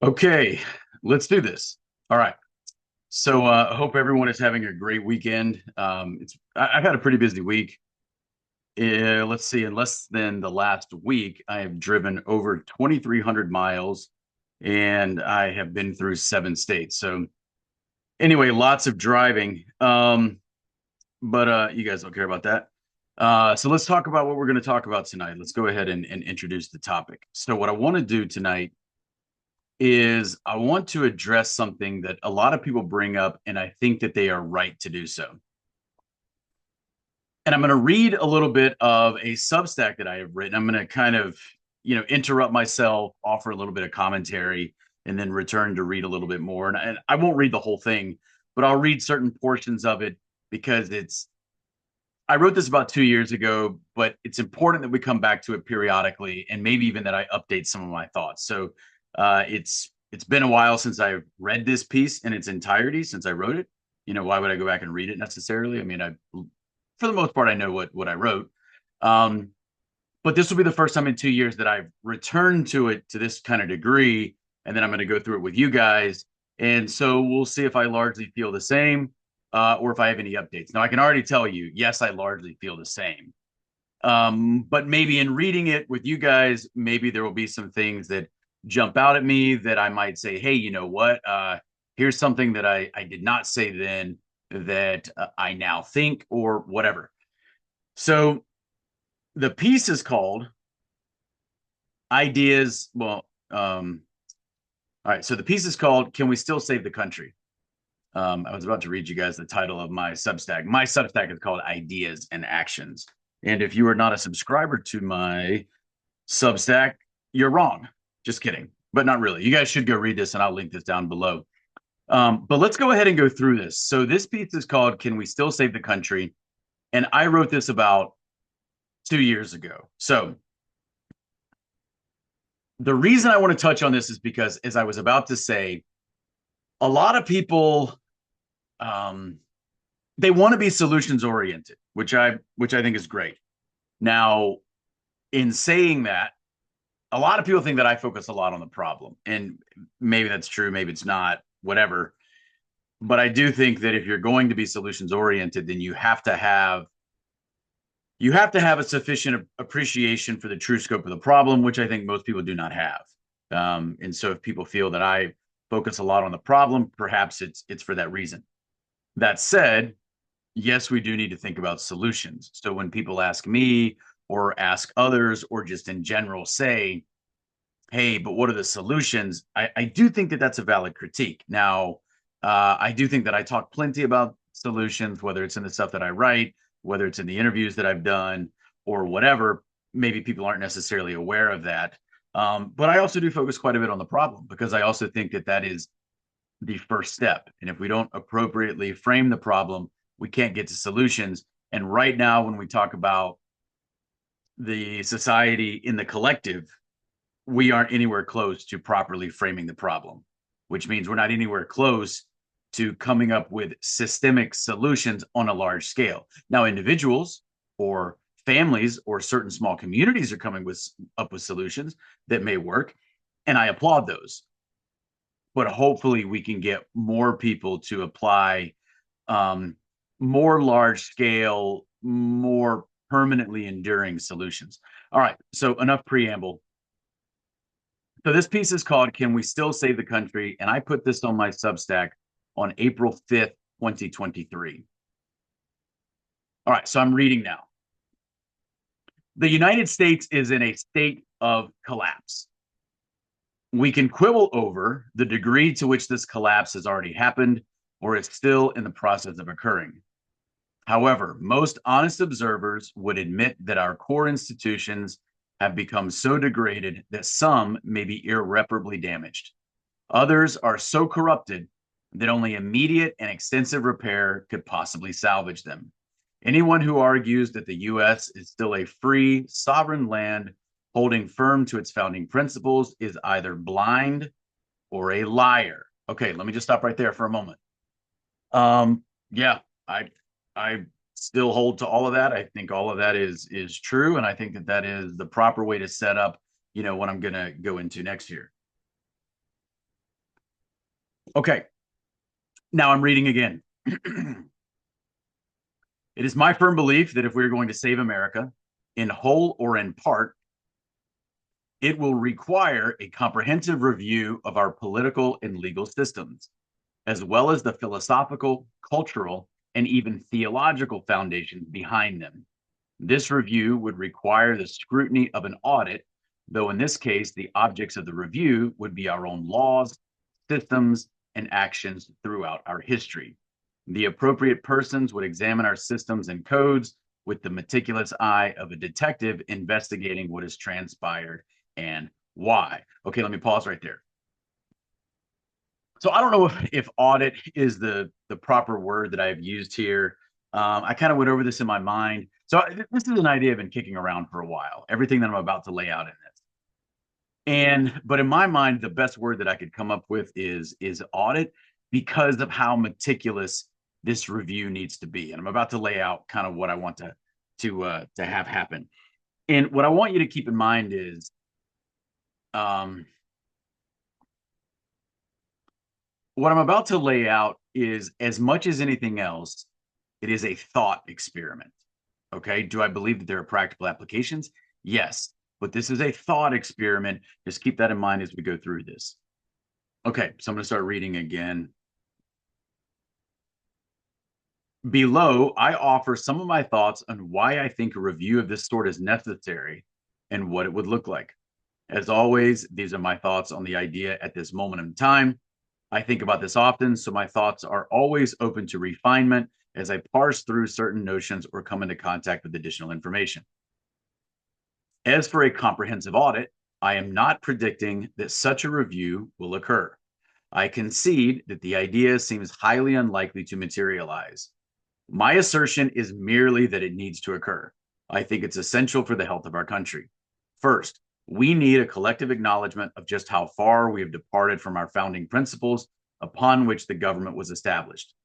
Okay, let's do this. All right. So I hope everyone is having a great weekend. I've had a pretty busy week. Let's see, in less than the last week, I have driven over 2,300 miles and I have been through 7 states. So anyway, lots of driving. But you guys don't care about that. So let's talk about what we're going to talk about tonight. Let's go ahead and introduce the topic. So what I want to do tonight is I want to address something that a lot of people bring up, and I think that they are right to do so. And I'm going to read a little bit of a Substack that I have written. I'm going to kind of, interrupt myself, offer a little bit of commentary, and then return to read a little bit more. And I won't read the whole thing, but I'll read certain portions of it because I wrote this about 2 years ago, but it's important that we come back to it periodically, and maybe even that I update some of my thoughts. So it's been a while since I've read this piece in its entirety since I wrote it. Why would I go back and read it necessarily? I mean, for the most part I know what I wrote. Um, but this will be the first time in 2 years that I've returned to it to this kind of degree, and then I'm going to go through it with you guys. And so we'll see if I largely feel the same, or if I have any updates. Now, I can already tell you, yes, I largely feel the same. But maybe in reading it with you guys, maybe there will be some things that jump out at me that I might say, hey, you know what? Here's something that I did not say then that I now think, or whatever. So the piece is called Ideas. All right. So the piece is called Can We Still Save the Country? I was about to read you guys the title of my Substack. My Substack is called Ideas and Actions. And if you are not a subscriber to my Substack, you're wrong. Just kidding, but not really. You guys should go read this, and I'll link this down below. But let's go ahead and go through this. So this piece is called Can We Still Save the Country? And I wrote this about 2 years ago. So the reason I want to touch on this is because, as I was about to say, a lot of people um, they want to be solutions oriented, which I think is great. Now, in saying that, a lot of people think that I focus a lot on the problem, and maybe that's true, maybe it's not, whatever. But I do think that if you're going to be solutions oriented, then you have to have a sufficient appreciation for the true scope of the problem, which I think most people do not have. And so if people feel that I focus a lot on the problem, perhaps it's for that reason. That said, yes, we do need to think about solutions. So when people ask me or ask others or just in general say, hey, but what are the solutions? I do think that that's a valid critique. Now, I do think that I talk plenty about solutions, whether it's in the stuff that I write, whether it's in the interviews that I've done, or whatever. Maybe people aren't necessarily aware of that. But I also do focus quite a bit on the problem because I also think that that is the first step. And if we don't appropriately frame the problem, we can't get to solutions. And right now, when we talk about the society in the collective, we aren't anywhere close to properly framing the problem, which means we're not anywhere close to coming up with systemic solutions on a large scale. Now, individuals or families or certain small communities are coming up with solutions that may work, and I applaud those. But hopefully, we can get more people to apply um, more large scale, more permanently enduring solutions. All right, so enough preamble. So this piece is called Can We Still Save the Country? And I put this on my Substack on April 5th, 2023. All right, so I'm reading now. The United States is in a state of collapse. We can quibble over the degree to which this collapse has already happened or is still in the process of occurring. However, most honest observers would admit that our core institutions have become so degraded that some may be irreparably damaged. Others are so corrupted that only immediate and extensive repair could possibly salvage them. Anyone who argues that the U.S. is still a free, sovereign land holding firm to its founding principles is either blind or a liar. Okay, let me just stop right there for a moment. Yeah, I still hold to all of that. I think all of that is true, and I think that is the proper way to set up, what I'm going to go into next year. Okay, now I'm reading again. It is my firm belief that if we're going to save America, in whole or in part, it will require a comprehensive review of our political and legal systems, as well as the philosophical, cultural, and even theological foundations behind them. This review would require the scrutiny of an audit, though in this case, the objects of the review would be our own laws, systems, and actions throughout our history. The appropriate persons would examine our systems and codes with the meticulous eye of a detective investigating what has transpired and why. Okay, let me pause right there. So I don't know if audit is the proper word that I've used here. I kind of went over this in my mind. So this is an idea I've been kicking around for a while. Everything that I'm about to lay out in this, but in my mind, the best word that I could come up with is audit because of how meticulous this review needs to be. And I'm about to lay out kind of what I want to have happen. And what I want you to keep in mind is um, what I'm about to lay out is, as much as anything else, it is a thought experiment. Okay. Do I believe that there are practical applications? Yes. But this is a thought experiment. Just keep that in mind as we go through this. Okay. So I'm going to start reading again. Below, I offer some of my thoughts on why I think a review of this sort is necessary and what it would look like. As always, these are my thoughts on the idea at this moment in time. I think about this often, so my thoughts are always open to refinement as I parse through certain notions or come into contact with additional information. As for a comprehensive audit, I am not predicting that such a review will occur. I concede that the idea seems highly unlikely to materialize. My assertion is merely that it needs to occur. I think it's essential for the health of our country. First, we need a collective acknowledgement of just how far we have departed from our founding principles upon which the government was established.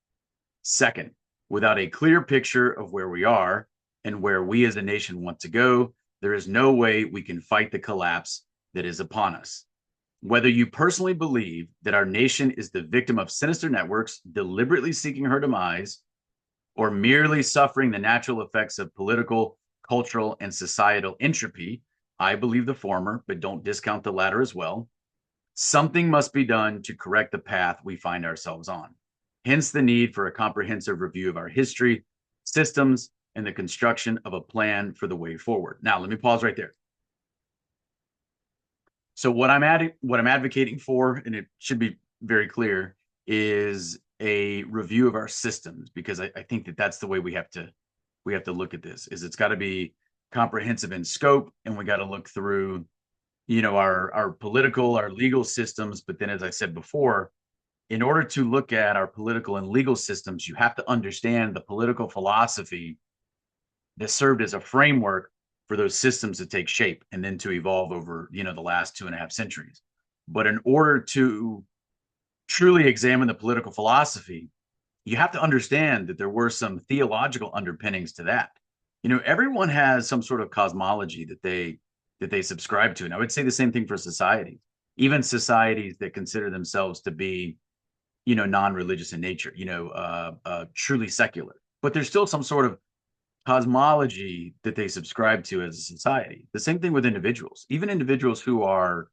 Second, without a clear picture of where we are and where we as a nation want to go, there is no way we can fight the collapse that is upon us. Whether you personally believe that our nation is the victim of sinister networks deliberately seeking her demise, or merely suffering the natural effects of political, cultural, and societal entropy, I believe the former, but don't discount the latter as well. Something must be done to correct the path we find ourselves on. Hence the need for a comprehensive review of our history, systems, and the construction of a plan for the way forward. Now, let me pause right there. So what I'm advocating for, and it should be very clear, is a review of our systems, because I think that that's the way we have to look at this. Is it's got to be comprehensive in scope, and we got to look through, our political, our legal systems. But then, as I said before, in order to look at our political and legal systems, you have to understand the political philosophy that served as a framework for those systems to take shape and then to evolve over, the last 2.5 centuries. But in order to truly examine the political philosophy, you have to understand that there were some theological underpinnings to that. Everyone has some sort of cosmology that they subscribe to, and I would say the same thing for society, even societies that consider themselves to be, non-religious in nature, truly secular. But there's still some sort of cosmology that they subscribe to as a society. The same thing with individuals, even individuals who are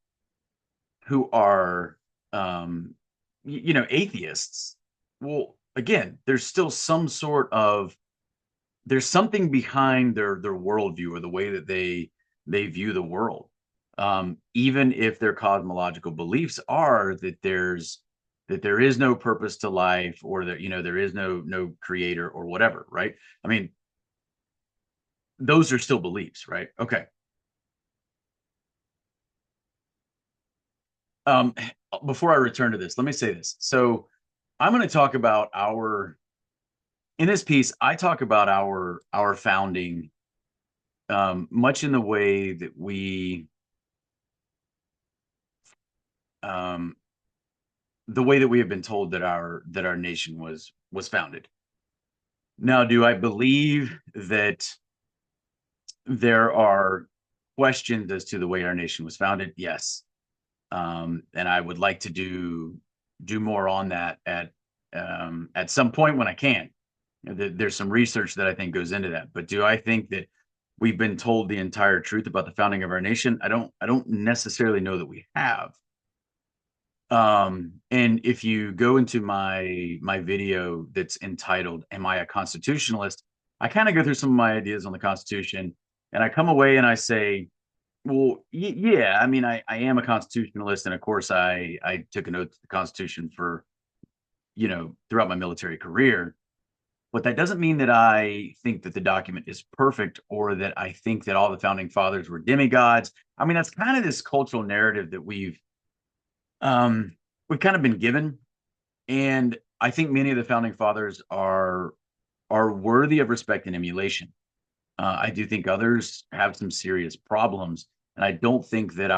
atheists. Well, again, there's still there's something behind their worldview or the way that they view the world. Even if their cosmological beliefs are that there is no purpose to life, or that there is no creator or whatever, right? I mean, those are still beliefs, right? Okay. Um, Before I return to this, let me say this. So I'm going to talk about in this piece, I talk about our founding, much in the way that um, we have been told that our nation was founded. Now, do I believe that there are questions as to the way our nation was founded? Yes. And I would like to do do more on that at some point when I can. There's some research that I think goes into that. But do I think that we've been told the entire truth about the founding of our nation? I don't necessarily know that we have. And if you go into my video that's entitled "Am I a Constitutionalist?" I kind of go through some of my ideas on the Constitution, and I come away and I say, well, yeah, I mean, I am a constitutionalist, and of course, I took an oath to the Constitution for throughout my military career. But that doesn't mean that I think that the document is perfect or that I think that all the founding fathers were demigods. I mean, that's kind of this cultural narrative that um, we've kind of been given, and I think many of the founding fathers are worthy of respect and emulation. I do think others have some serious problems, and I don't think that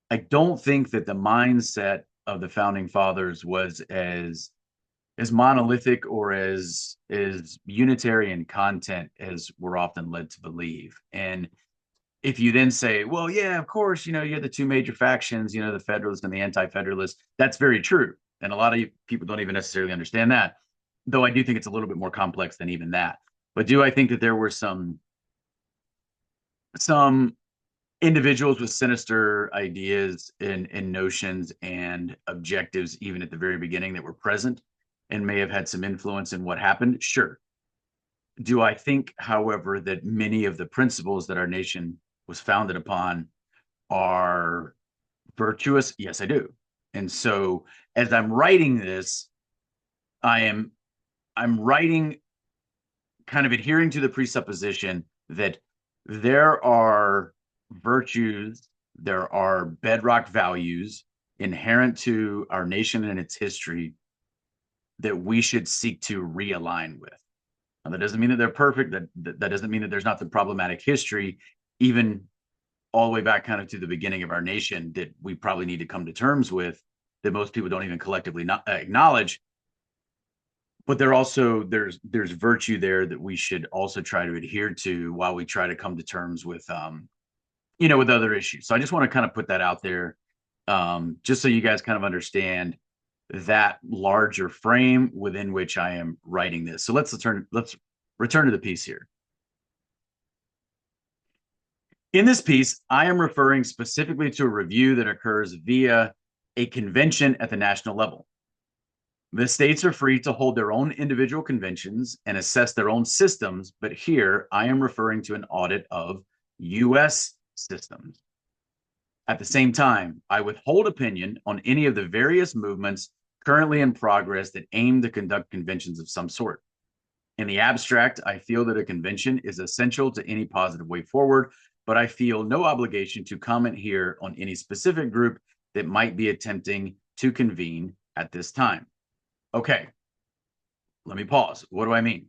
the mindset of the founding fathers was as monolithic or as unitary in content as we're often led to believe. And if you then say, well, yeah, of course, you have the two major factions, the Federalists and the Anti-Federalists, that's very true. And a lot of people don't even necessarily understand that, though I do think it's a little bit more complex than even that. But do I think that there were some individuals with sinister ideas and notions and objectives, even at the very beginning, that were present and may have had some influence in what happened? Sure. Do I think, however, that many of the principles that our nation was founded upon are virtuous? Yes, I do. And so as I'm writing this, I am I'm writing kind of adhering to the presupposition that there are virtues, there are bedrock values inherent to our nation and its history that we should seek to realign with. Now, that doesn't mean that they're perfect. That doesn't mean that there's not the problematic history, even all the way back kind of to the beginning of our nation, that we probably need to come to terms with, that most people don't even collectively not acknowledge. But there's virtue there that we should also try to adhere to while we try to come to terms with with other issues. So I just want to kind of put that out there, just so you guys kind of understand that larger frame within which I am writing this. So let's return to the piece here. In this piece, I am referring specifically to a review that occurs via a convention at the national level. The states are free to hold their own individual conventions and assess their own systems, but here I am referring to an audit of U.S. systems. At the same time, I withhold opinion on any of the various movements currently in progress that aim to conduct conventions of some sort. In the abstract, I feel that a convention is essential to any positive way forward, but I feel no obligation to comment here on any specific group that might be attempting to convene at this time. Okay, let me pause. What do I mean?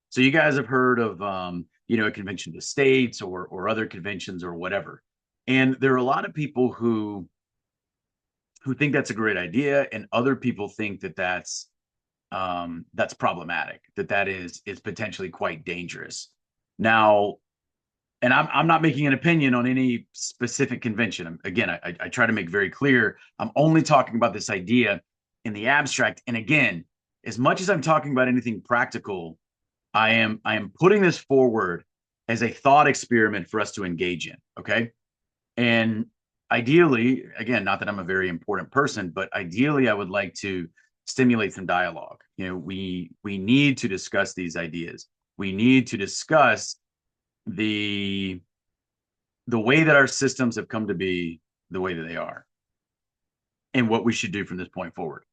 So you guys have heard of a convention of states or other conventions or whatever. And there are a lot of people who think that's a great idea, and other people think that that's problematic, that is potentially quite dangerous. Now, and I'm not making an opinion on any specific convention. Again, I try to make very clear I'm only talking about this idea in the abstract. And again, as much as I'm talking about anything practical, I am putting this forward as a thought experiment for us to engage in. Okay. And ideally, again, not that I'm a very important person, but ideally I would like to stimulate some dialogue. We need to discuss these ideas. We need to discuss the way that our systems have come to be the way that they are and what we should do from this point forward.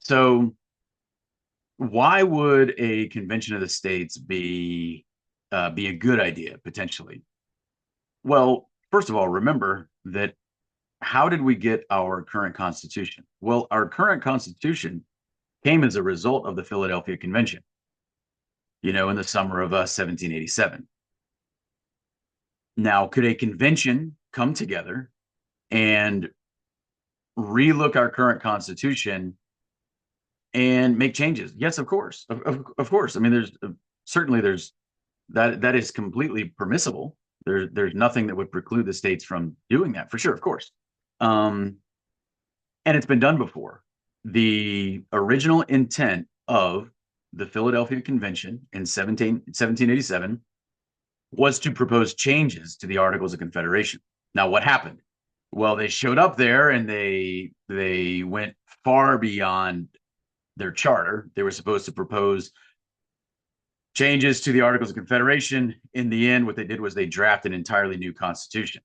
So why would a convention of the states be a good idea potentially? Well, first of all, remember that how did we get our current constitution? Well, our current constitution came as a result of the Philadelphia Convention, in the summer of 1787. Now, could a convention come together and relook our current constitution and make changes? Yes, of course. Of course. I mean, there's that is completely permissible. There's nothing that would preclude the states from doing that, for sure, of course. And it's been done before. The original intent of the Philadelphia Convention in 1787 was to propose changes to the Articles of Confederation. Now, what happened? Well, they showed up there and they went far beyond their charter. They were supposed to propose changes to the Articles of Confederation. In the end, what they did was they drafted an entirely new constitution.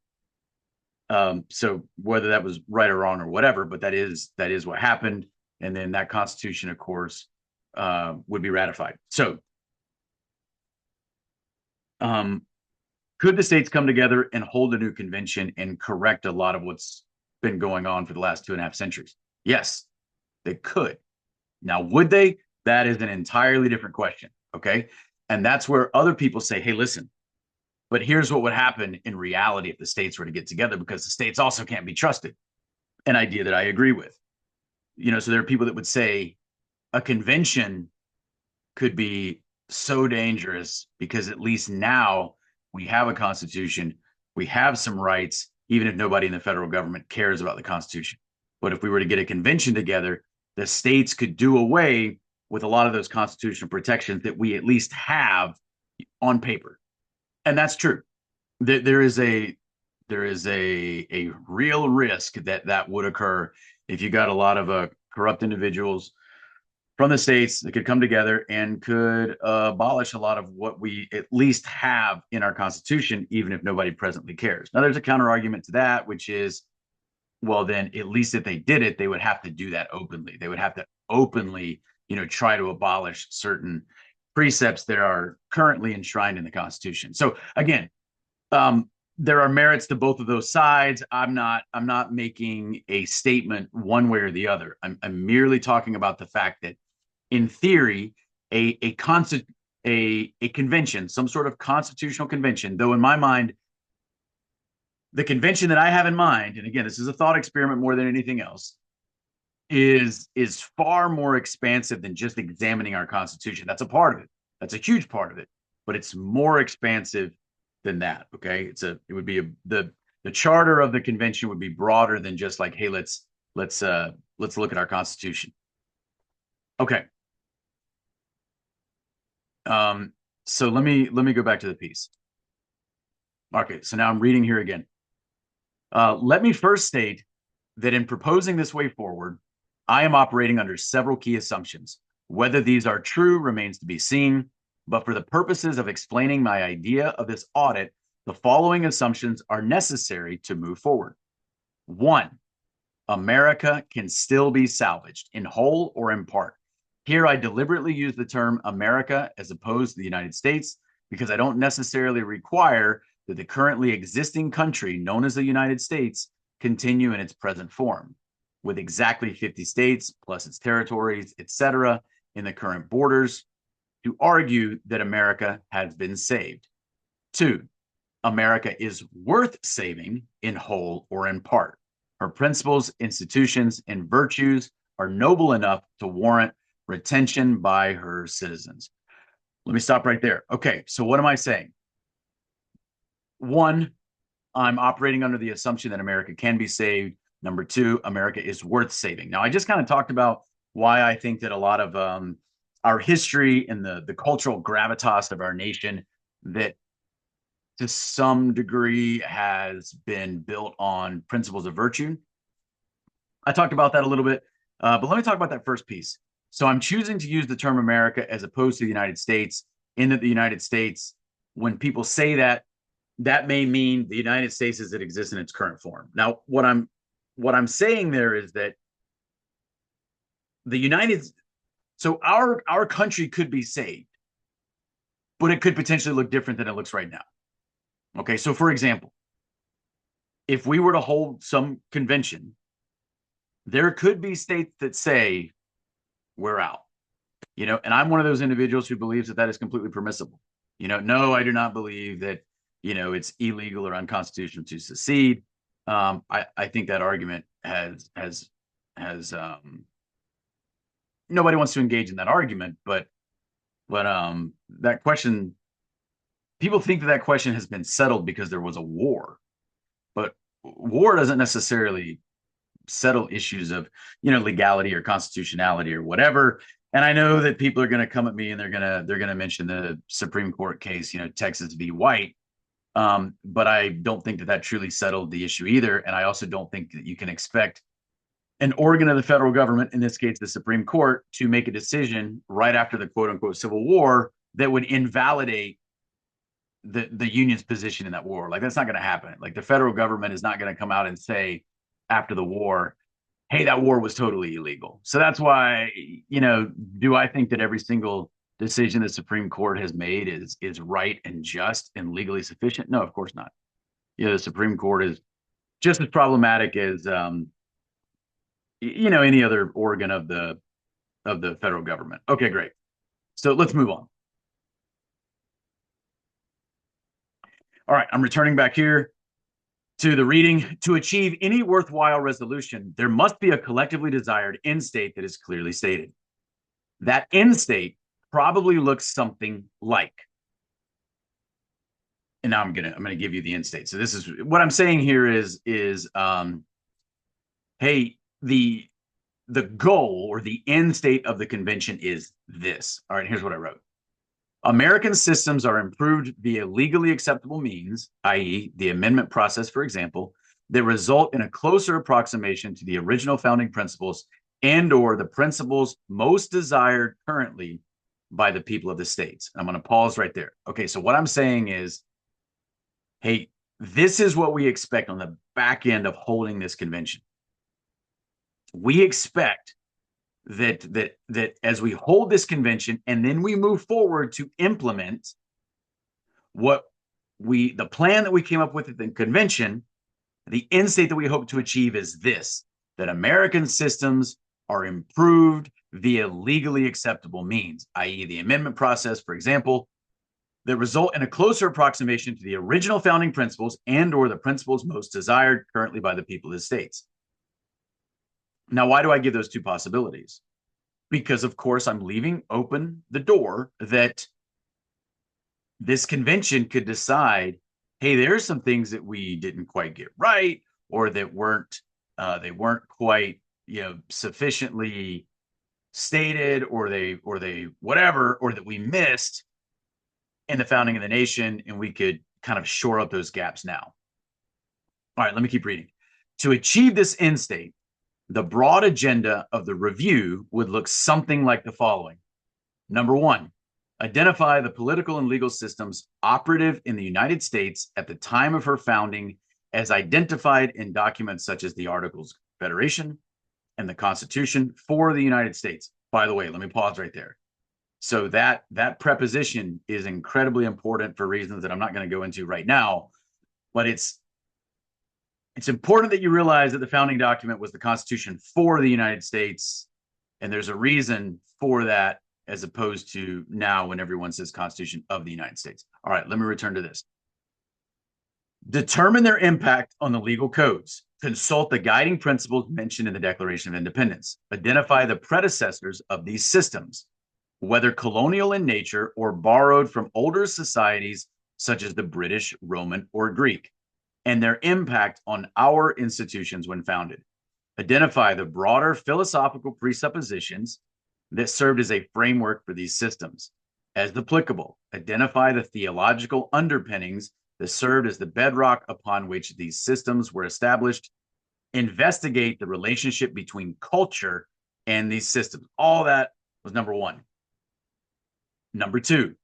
So whether that was right or wrong or whatever, but that is what happened. And then that constitution, of course, would be ratified. So could the states come together and hold a new convention and correct a lot of what's been going on for the last 2.5 centuries? Yes, they could. Now, would they? That is an entirely different question. Okay. And that's where other people say, hey, listen, but here's what would happen in reality if the states were to get together, because the states also can't be trusted. An idea that I agree with. So there are people that would say a convention could be so dangerous because at least now we have a constitution, we have some rights, even if nobody in the federal government cares about the constitution. But if we were to get a convention together, the states could do away with a lot of those constitutional protections that we at least have on paper. And that's true. There is a real risk that would occur if you got a lot of corrupt individuals from the states that could come together and could abolish a lot of what we at least have in our Constitution, even if nobody presently cares. Now, there's a counter argument to that, which is, well, then at least if they did it, they would have to do that openly. They would have to openly, try to abolish certain precepts that are currently enshrined in the Constitution. So again, there are merits to both of those sides. I'm not making a statement one way or the other. I'm merely talking about the fact that, in theory, a convention, some sort of constitutional convention, though in my mind, the convention that I have in mind, and again, this is a thought experiment more than anything else, is far more expansive than just examining our Constitution. That's a part of it. That's a huge part of it, but it's more expansive than that. Okay, the charter of the convention would be broader than just like, hey, let's look at our Constitution. Okay. So let me go back to the piece. Okay, so now I'm reading here again. Let me first state that in proposing this way forward, I am operating under several key assumptions. Whether these are true remains to be seen, but for the purposes of explaining my idea of this audit, the following assumptions are necessary to move forward. 1, America can still be salvaged in whole or in part. Here, I deliberately use the term America as opposed to the United States because I don't necessarily require that the currently existing country known as the United States continue in its present form, with exactly 50 states plus its territories, etc., in the current borders, to argue that America has been saved. 2, America is worth saving in whole or in part. Her principles, institutions, and virtues are noble enough to warrant retention by her citizens. Let me stop right there. Okay, so what am I saying? 1, I'm operating under the assumption that America can be saved. Number 2, America is worth saving. Now, I just kind of talked about why I think that a lot of our history and the cultural gravitas of our nation, that to some degree has been built on principles of virtue. I talked about that a little bit, but let me talk about that first piece. So I'm choosing to use the term America as opposed to the United States, in that the United States, when people say that, that may mean the United States as it exists in its current form. Now, what I'm saying there is that our country could be saved, but it could potentially look different than it looks right now. Okay, so for example, if we were to hold some convention, there could be states that say we're out, and I'm one of those individuals who believes that is completely permissible. No, I do not believe that, it's illegal or unconstitutional to secede. I think that argument has nobody wants to engage in that argument, but that question, people think that question has been settled because there was a war, but war doesn't necessarily settle issues of, legality or constitutionality or whatever. And I know that people are going to come at me and they're going to mention the Supreme Court case, Texas v. White. But I don't think that that truly settled the issue either. And I also don't think that you can expect an organ of the federal government, in this case, the Supreme Court, to make a decision right after the quote unquote Civil War that would invalidate the union's position in that war. Like, that's not going to happen. Like, the federal government is not going to come out and say after the war, hey, that war was totally illegal. So that's why, do I think that every single decision the Supreme Court has made is right and just and legally sufficient? No, of course not. The Supreme Court is just as problematic as any other organ of the federal government. Okay, great. So let's move on. All right, I'm returning back here to the reading. To achieve any worthwhile resolution, there must be a collectively desired end state that is clearly stated. That end state probably looks something like. And now I'm gonna give you the end state. So this is what I'm saying here is hey, the goal or the end state of the convention is this. All right, here's what I wrote. American systems are improved via legally acceptable means, i.e., the amendment process, for example, that result in a closer approximation to the original founding principles and/or the principles most desired currently by the people of the states. I'm going to pause right there. Okay, so what I'm saying is, hey, this is what we expect on the back end of holding this convention. We expect that as we hold this convention and then we move forward to implement the plan that we came up with at the convention, the end state that we hope to achieve is this: that American systems are improved via legally acceptable means, i.e., the amendment process, for example, that result in a closer approximation to the original founding principles and/or the principles most desired currently by the people of the states. Now, why do I give those two possibilities? Because, of course, I'm leaving open the door that this convention could decide, hey, there's some things that we didn't quite get right, or that they weren't quite, sufficiently stated, or they whatever, or that we missed in the founding of the nation, and we could kind of shore up those gaps now. All right, let me keep reading. To achieve this end state, the broad agenda of the review would look something like the following. Number one, identify the political and legal systems operative in the United States at the time of her founding as identified in documents such as the Articles of Confederation and the Constitution for the United States. By the way, let me pause right there. So that preposition is incredibly important for reasons that I'm not going to go into right now, but it's important that you realize that the founding document was the Constitution for the United States, and there's a reason for that, as opposed to now when everyone says Constitution of the United States. All right, let me return to this. Determine their impact on the legal codes. Consult the guiding principles mentioned in the Declaration of Independence. Identify the predecessors of these systems, whether colonial in nature or borrowed from older societies such as the British, Roman, or Greek, and their impact on our institutions when founded. Identify the broader philosophical presuppositions that served as a framework for these systems. As applicable, identify the theological underpinnings that served as the bedrock upon which these systems were established. Investigate the relationship between culture and these systems. All that was number one. Number two,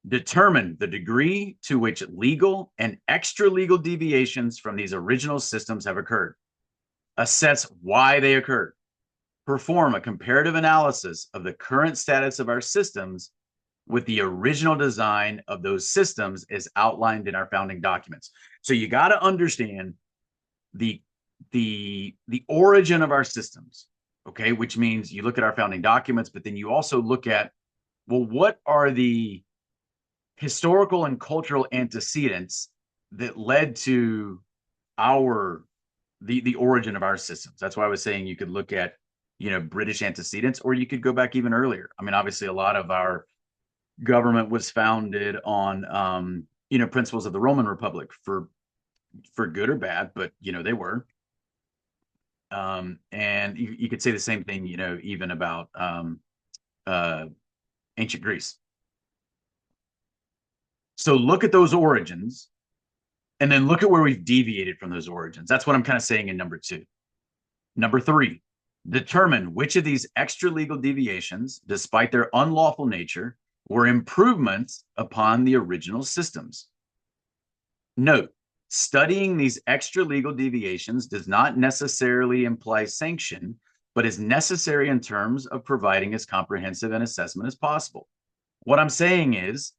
determine the degree to which legal and extra-legal deviations from these original systems have occurred. Assess why they occurred. Perform a comparative analysis of the current status of our systems with the original design of those systems as outlined in our founding documents. So you got to understand the origin of our systems, okay? Which means you look at our founding documents, but then you also look at, well, what are the historical and cultural antecedents that led to the origin of our systems. That's why I was saying you could look at, British antecedents, or you could go back even earlier. I mean, obviously a lot of our government was founded on, principles of the Roman Republic for good or bad, but, they were. And you could say the same thing, even about ancient Greece. So look at those origins and then look at where we've deviated from those origins. That's what I'm kind of saying in number 2. Number 3, determine which of these extra legal deviations, despite their unlawful nature, were improvements upon the original systems. Note, studying these extra legal deviations does not necessarily imply sanction, but is necessary in terms of providing as comprehensive an assessment as possible. What I'm saying is,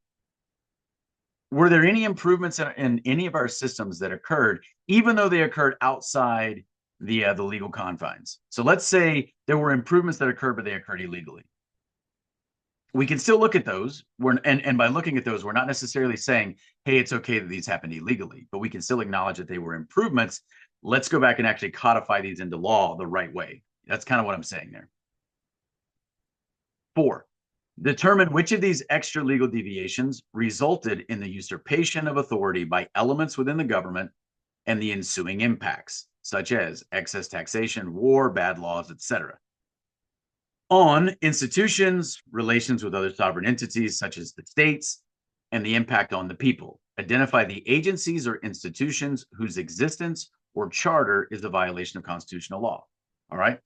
were there any improvements in any of our systems that occurred, even though they occurred outside the legal confines? So let's say there were improvements that occurred, but they occurred illegally. We can still look at those. And by looking at those, we're not necessarily saying, hey, it's okay that these happened illegally, but we can still acknowledge that they were improvements. Let's go back and actually codify these into law the right way. That's kind of what I'm saying there. 4, determine which of these extra legal deviations resulted in the usurpation of authority by elements within the government and the ensuing impacts, such as excess taxation, war, bad laws, etc. On institutions, relations with other sovereign entities, such as the states, and the impact on the people. Identify the agencies or institutions whose existence or charter is a violation of constitutional law. All right.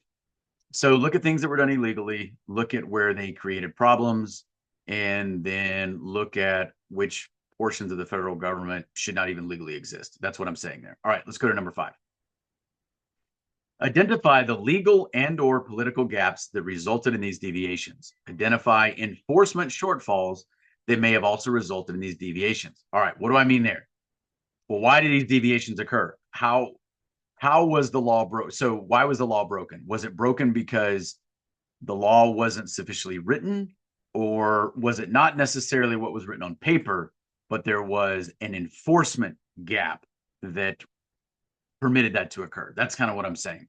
So look at things that were done illegally, look at where they created problems, and then look at which portions of the federal government should not even legally exist. That's what I'm saying there. All right, let's go to number 5. Identify the legal and/or political gaps that resulted in these deviations. Identify enforcement shortfalls that may have also resulted in these deviations. All right, what do I mean there? Well, why did these deviations occur? How was the law broken? So why was the law broken? Was it broken because the law wasn't sufficiently written, or was it not necessarily what was written on paper, but there was an enforcement gap that permitted that to occur? That's kind of what I'm saying.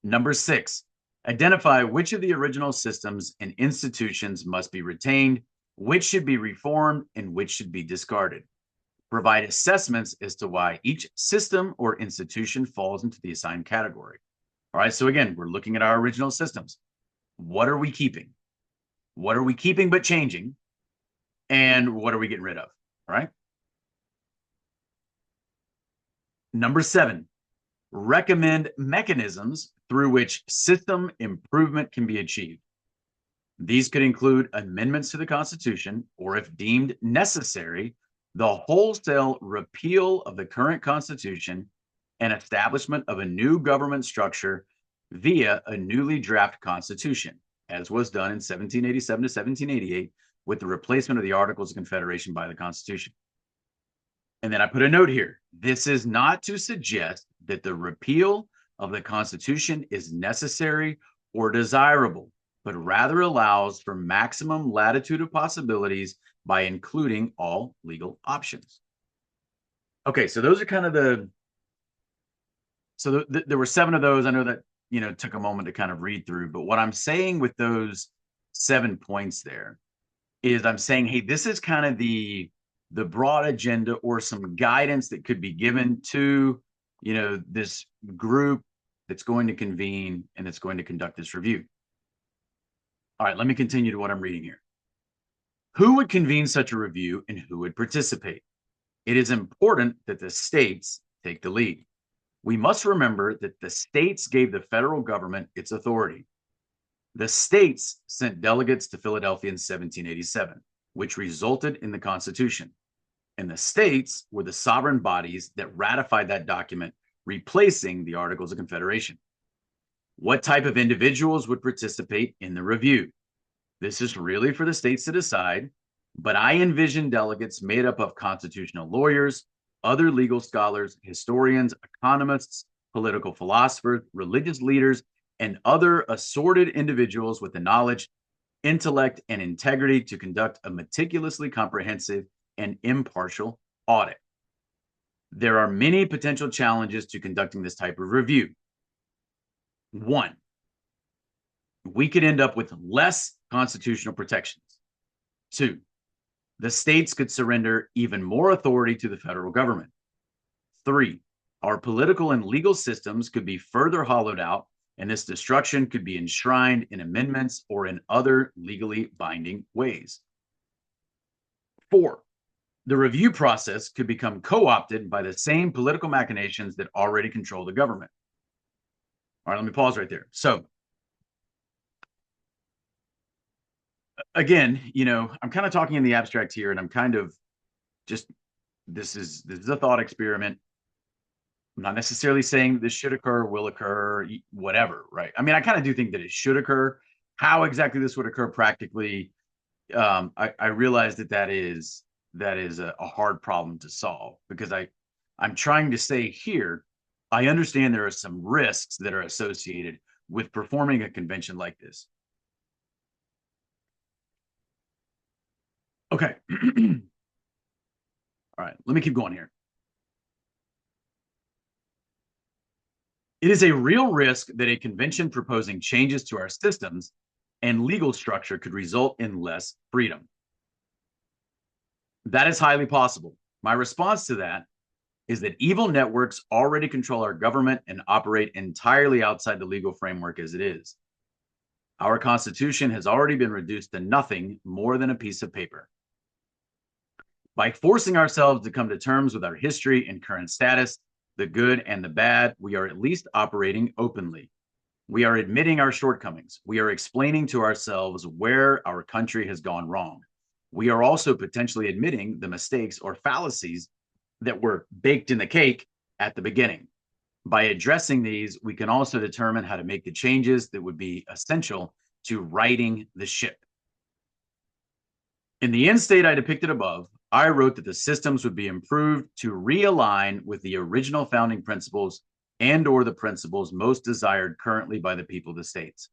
Number 6, identify which of the original systems and institutions must be retained, which should be reformed, and which should be discarded. Provide assessments as to why each system or institution falls into the assigned category. All right, so again, we're looking at our original systems. What are we keeping? What are we keeping but changing? And what are we getting rid of? All right. Number 7, recommend mechanisms through which system improvement can be achieved. These could include amendments to the Constitution, or if deemed necessary, the wholesale repeal of the current Constitution and establishment of a new government structure via a newly drafted Constitution, as was done in 1787 to 1788 with the replacement of the Articles of Confederation by the Constitution. And then I put a note here. This is not to suggest that the repeal of the Constitution is necessary or desirable, but rather allows for maximum latitude of possibilities by including all legal options. Okay, so those are kind of there were 7 of those. I know that, took a moment to kind of read through, but what I'm saying with those 7 points there is I'm saying, hey, this is kind of the broad agenda or some guidance that could be given to, this group that's going to convene and that's going to conduct this review. All right, let me continue to what I'm reading here. Who would convene such a review and who would participate? It is important that the states take the lead. We must remember that the states gave the federal government its authority. The states sent delegates to Philadelphia in 1787, which resulted in the Constitution. And the states were the sovereign bodies that ratified that document, replacing the Articles of Confederation. What type of individuals would participate in the review? This is really for the states to decide, but I envision delegates made up of constitutional lawyers, other legal scholars, historians, economists, political philosophers, religious leaders, and other assorted individuals with the knowledge, intellect, and integrity to conduct a meticulously comprehensive and impartial audit. There are many potential challenges to conducting this type of review. 1, we could end up with less constitutional protections. 2, the states could surrender even more authority to the federal government. 3, Our political and legal systems could be further hollowed out, and this destruction could be enshrined in amendments or in other legally binding ways. 4, the review process could become co-opted by the same political machinations that already control the government. All right, let me pause right there. So again, I'm kind of talking in the abstract here, and I'm kind of just this is a thought experiment. I'm not necessarily saying that this should occur, will occur, whatever, right? I mean, I kind of do think that it should occur. How exactly this would occur practically, I realize that is a hard problem to solve, because I'm trying to say here, I understand there are some risks that are associated with performing a convention like this. Okay. All right, let me keep going here. It is a real risk that a convention proposing changes to our systems and legal structure could result in less freedom. That is highly possible. My response to that is that evil networks already control our government and operate entirely outside the legal framework as it is. Our Constitution has already been reduced to nothing more than a piece of paper. By forcing ourselves to come to terms with our history and current status, the good and the bad, we are at least operating openly. We are admitting our shortcomings. We are explaining to ourselves where our country has gone wrong. We are also potentially admitting the mistakes or fallacies that were baked in the cake at the beginning. By addressing these, we can also determine how to make the changes that would be essential to righting the ship. In the end state I depicted above, I wrote that the systems would be improved to realign with the original founding principles and/or the principles most desired currently by the people of the states.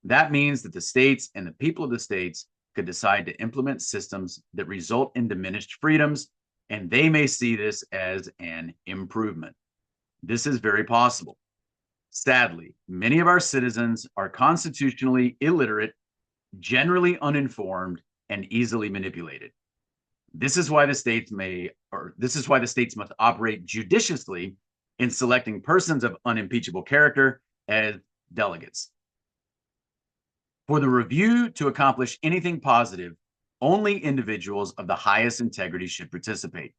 That means that the states and the people of the states could decide to implement systems that result in diminished freedoms, and they may see this as an improvement. This is very possible. Sadly, many of our citizens are constitutionally illiterate, generally uninformed, and easily manipulated. This is why the states must operate judiciously in selecting persons of unimpeachable character as delegates. For the review to accomplish anything positive, only individuals of the highest integrity should participate.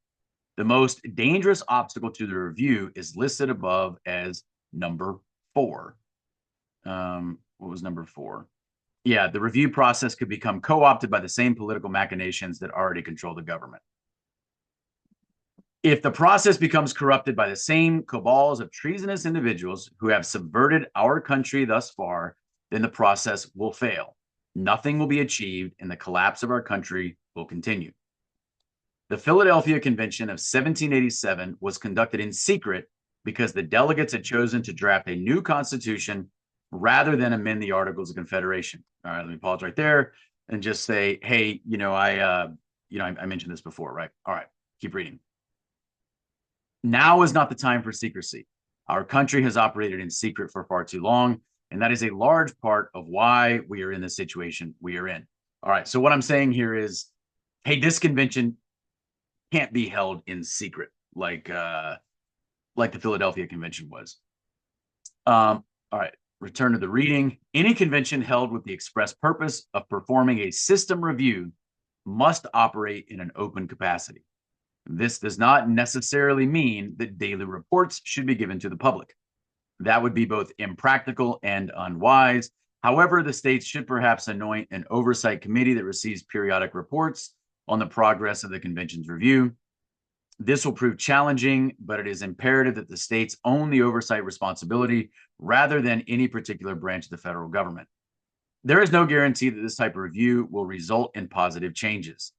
The most dangerous obstacle to the review is listed above as number 4. What was number 4? Yeah, the review process could become co-opted by the same political machinations that already control the government. If the process becomes corrupted by the same cabals of treasonous individuals who have subverted our country thus far, then the process will fail. Nothing will be achieved, and the collapse of our country will continue. The Philadelphia Convention of 1787 was conducted in secret because the delegates had chosen to draft a new constitution rather than amend the Articles of Confederation. All right, let me pause right there and just say, hey, I mentioned this before, right? All right, keep reading. Now is not the time for secrecy. Our country has operated in secret for far too long, and that is a large part of why we are in the situation we are in. All right, so what I'm saying here is, hey, this convention can't be held in secret like the Philadelphia Convention was. All right, return to the reading. Any convention held with the express purpose of performing a system review must operate in an open capacity. This does not necessarily mean that daily reports should be given to the public. That would be both impractical and unwise. However, the states should perhaps anoint an oversight committee that receives periodic reports on the progress of the convention's review. This will prove challenging, but it is imperative that the states own the oversight responsibility rather than any particular branch of the federal government. There is no guarantee that this type of review will result in positive changes.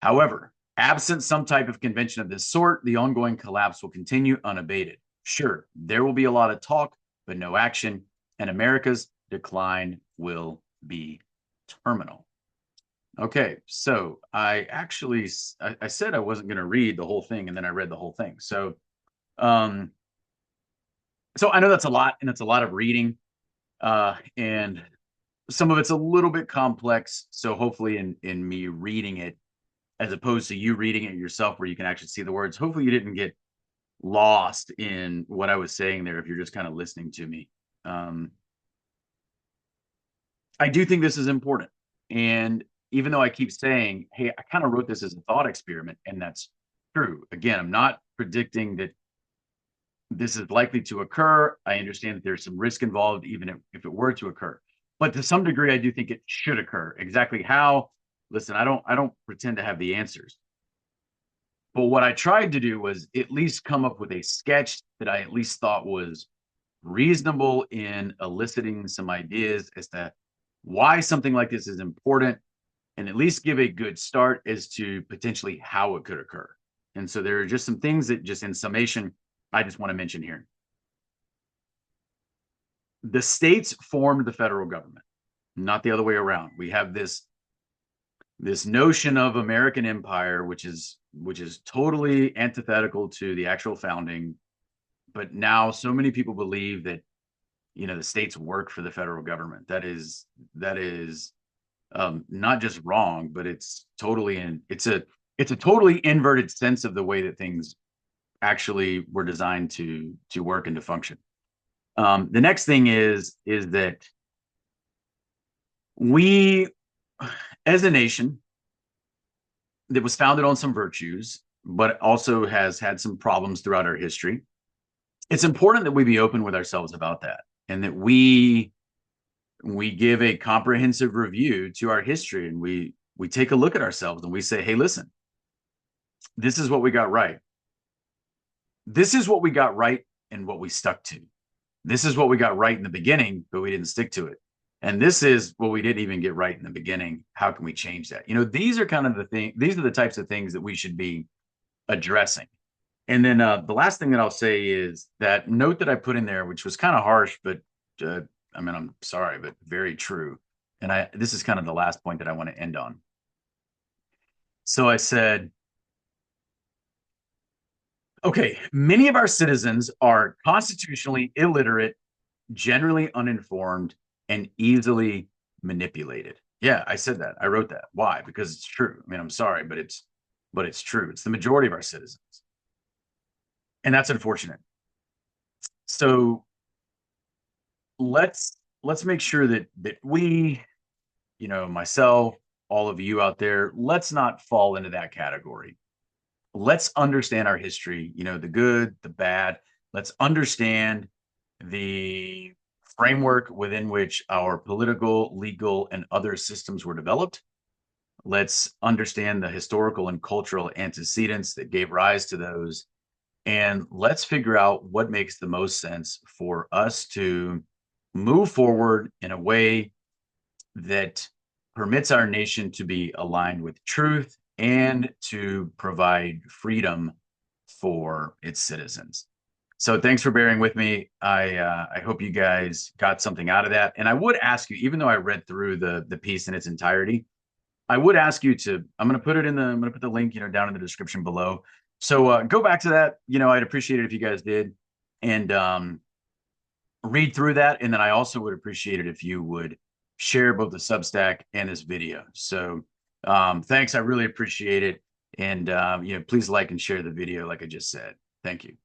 However, absent some type of convention of this sort, the ongoing collapse will continue unabated. Sure, there will be a lot of talk, but no action, and America's decline will be terminal. Okay, so I said I wasn't going to read the whole thing, and then I read the whole thing. So I know that's a lot, and it's a lot of reading, and some of it's a little bit complex. So hopefully in me reading it, as opposed to you reading it yourself where you can actually see the words, hopefully you didn't get lost in what I was saying there if you're just kind of listening to me. Um, I do think this is important. And even though I keep saying, hey, I kind of wrote this as a thought experiment, and that's true. Again, I'm not predicting that this is likely to occur. I understand that there's some risk involved, even if it were to occur. But to some degree, I do think it should occur. Exactly how? Listen, I don't pretend to have the answers. But what I tried to do was at least come up with a sketch that I at least thought was reasonable in eliciting some ideas as to why something like this is important, and at least give a good start as to potentially how it could occur. And so there are just some things that, just in summation, I just want to mention here. The states formed the federal government, not the other way around. We have this notion of American empire, which is totally antithetical to the actual founding. But now so many people believe that the states work for the federal government. That is not just wrong, but it's a totally inverted sense of the way that things actually were designed to work and to function. The next thing is that we, as a nation that was founded on some virtues, but also has had some problems throughout our history, it's important that we be open with ourselves about that, and that we give a comprehensive review to our history, and we take a look at ourselves and we say, hey, listen, this is what we got right. This is what we got right and what we stuck to. This is what we got right in the beginning, but we didn't stick to it. And this is what we didn't even get right in the beginning. How can we change that? These are kind of these are the types of things that we should be addressing. And then the last thing that I'll say is that note that I put in there, which was kind of harsh, but uh, I mean, I'm sorry, but very true. And this is kind of the last point that I want to end on. So I said, okay, many of our citizens are constitutionally illiterate, generally uninformed, and easily manipulated. Yeah, I said that. I wrote that. Why? Because it's true. I mean, I'm sorry, but it's true. It's the majority of our citizens. And that's unfortunate. So let's make sure that we, myself, all of you out there, let's not fall into that category. Let's understand our history, the good, the bad. Let's understand the framework within which our political, legal, and other systems were developed. Let's understand the historical and cultural antecedents that gave rise to those. And let's figure out what makes the most sense for us to move forward in a way that permits our nation to be aligned with truth and to provide freedom for its citizens. So thanks for bearing with me. I hope you guys got something out of that. And I would ask you, even though I read through the piece in its entirety, I would ask you to. I'm going to put the link, down in the description below. So go back to that. I'd appreciate it if you guys did, and read through that. And then I also would appreciate it if you would share both the Substack and this video. So thanks. I really appreciate it. And please like and share the video, like I just said. Thank you.